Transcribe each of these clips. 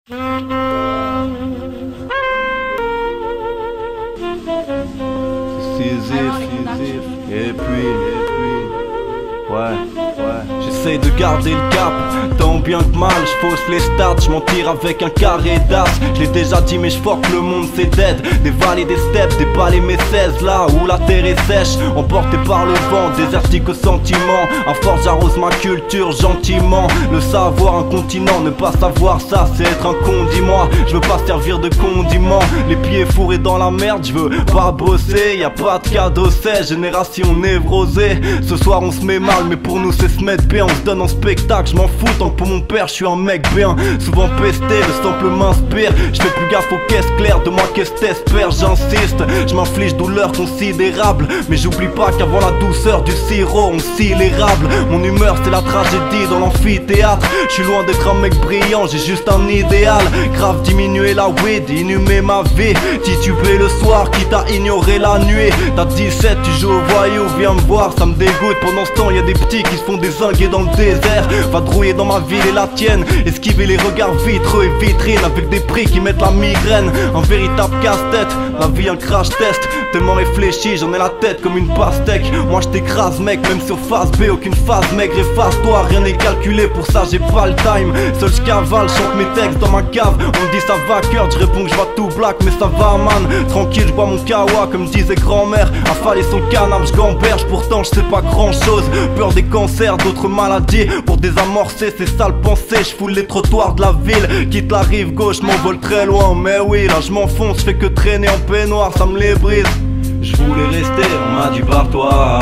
Et puis, j'essaye de garder le cap, tant bien que mal, j'fausse les stats, j'm'en tire avec un carré d'as. J'l'ai déjà dit mais j'fuck le monde c'est dead. Des vallées, des steppes, des balais mes 16 là où la terre est sèche, emporté par le vent, désertique au sentiment. À force j'arrose ma culture gentiment. Le savoir un continent, ne pas savoir ça c'est être un con, dis-moi. Je veux pas servir de condiment, les pieds fourrés dans la merde, je veux pas bosser. Y'a pas de cadeau, c'est génération névrosée. Ce soir on se met mal mais pour nous c'est se mettre bien. On se donne en spectacle, je m'en fous tant que pour mon père je suis un mec bien. Souvent pesté, le sample m'inspire. Je fais plus gaffe aux caisses claires, de moi qu'est-ce t'espères, j'insiste. Je m'inflige douleur considérable, mais j'oublie pas qu'avant la douceur du sirop on scie l'érable. Mon humeur c'est la tragédie dans l'amphithéâtre. Je suis loin d'être un mec brillant, j'ai juste un idéal. Grave diminuer la weed, inhumer ma vie. Tituber le soir, quitte à ignorer la nuit. T'as 17, tu joues au voyou, viens me voir, ça me dégoûte. Pendant ce temps y'a des petits qui se font dézinguer dans le désert. Va drouiller dans ma ville et la tienne, esquiver les regards vitreux et vitrines avec des prix qui mettent la migraine. Un véritable casse-tête, la vie un crash test. Tellement réfléchi, j'en ai la tête comme une pastèque. Moi je t'écrase mec, même sur phase B, aucune phase maigre. Efface-toi, rien n'est calculé, pour ça j'ai pas le time. Seul j'cavale, chante mes textes dans ma cave. On me dit ça va cœur, je réponds que je vois tout black, mais ça va man. Tranquille, je bois mon kawa comme disait grand-mère. Affaler son canard, je gamberge, pourtant je sais pas grand chose. Peur des cancers, d'autres maladies. Pour désamorcer ces sales pensées, je foule les trottoirs de la ville. Quitte la rive gauche, m'envole très loin. Mais oui, là je m'enfonce, je fais que traîner en peignoir, ça me les brise. Je voulais rester, on m'a dit barre-toi.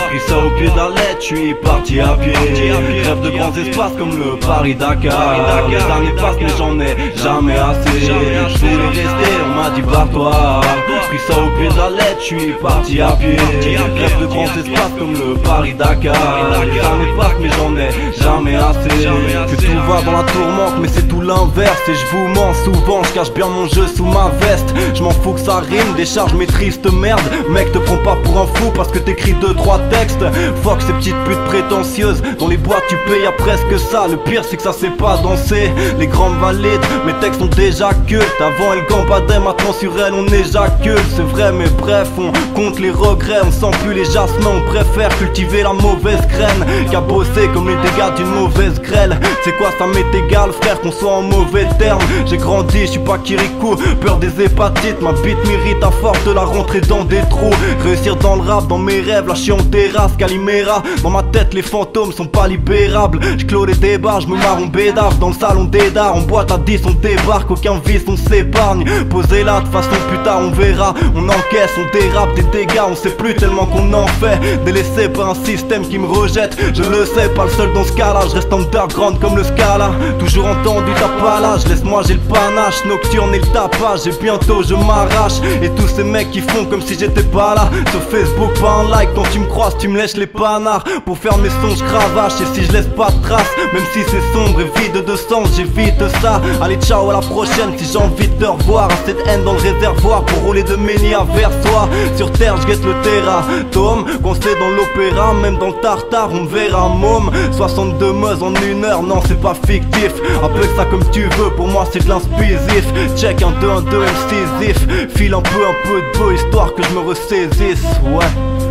Pris ça au pied de la lettre, je suis parti à pied. Rêve de grands espaces comme le Paris-Dakar. Les années passent mais j'en ai jamais assez. Je voulais rester, on m'a dit barre-toi. Pris ça au pied de la lettre, je suis parti à pied. Rêve de grands espaces comme le Paris-Dakar. Les années passent mais j'en ai jamais assez. Que tout va dans la tourmente mais c'est tout l'inverse. Et je vous mens souvent, je cache bien mon jeu sous ma veste. Je m'en fous que ça rime, décharge mes tristes merdes. Mec te prends pas pour un fou parce que t'écris 2-3 textes. Fuck ces petites putes prétentieuses. Dans les boîtes tu payes à presque ça. Le pire c'est que ça sait pas danser. Les grandes valides, mes textes sont déjà cultes. Avant elles gambadaient, maintenant sur elles on éjacule. C'est vrai mais bref, on compte les regrets. On sent plus les jasmins, on préfère cultiver la mauvaise graine qu'à bosser comme les dégâts d'une mauvaise grêle. C'est quoi ça m'est égal frère qu'on soit en mauvais termes. J'ai grandi, je suis pas Kirikou. Peur des hépatites, ma bite m'irrite à force de la rentrer dans des trous. Réussir dans le rap, dans mes rêves, là je suis en terrasse, Calimera. Dans ma tête les fantômes sont pas libérables. Je clôt les débats, je me marre en bédard. Dans le salon d'Edar, en boîte à 10 on débarque. Aucun vice, on s'épargne. Posez là, de façon plus tard on verra. On encaisse, on dérape des dégâts. On sait plus tellement qu'on en fait. Délaissé par un système qui me rejette. Je le sais, pas le seul dans ce cas là. Je reste underground comme le Scala. Toujours entendu ta palage, laisse-moi j'ai le panache. Nocturne et le tapage, et bientôt je m'arrache. Et tous ces mecs qui font comme si j'étais pas là. Sur Facebook pas un like, quand tu me croises tu me lèches les panards. Pour faire mes sons je cravache, et si je laisse pas de traces, même si c'est sombre et vide de sens, j'évite ça. Allez ciao à la prochaine si j'ai envie de te revoir. Cette haine dans le réservoir pour rouler de Ménia vers toi. Sur terre je guette le terratum, coincé dans l'opéra, même dans le tartare on verra môme. 62 meuse en 1 heure, non c'est pas fictif. Appelle ça comme tu veux, pour moi c'est de l'inspisif. Check un 2, un 2, M6if. File un peu de beau histoire que je me ressaisisse, ouais.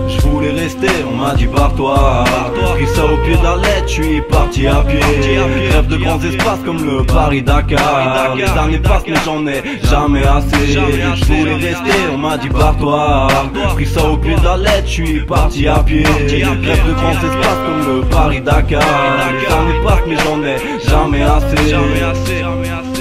Je voulais rester, on m'a dit barre-toi. Pris ça au pied de la lettre, je suis parti à pied. Rêve de grands espaces comme le Paris-Dakar. Les années passent mais j'en ai jamais assez. Je voulais rester, on m'a dit barre-toi. Pris ça au pied de la lettre, je suis parti à pied. Rêve de grands espaces comme le Paris-Dakar. Les années passent mais j'en ai jamais assez.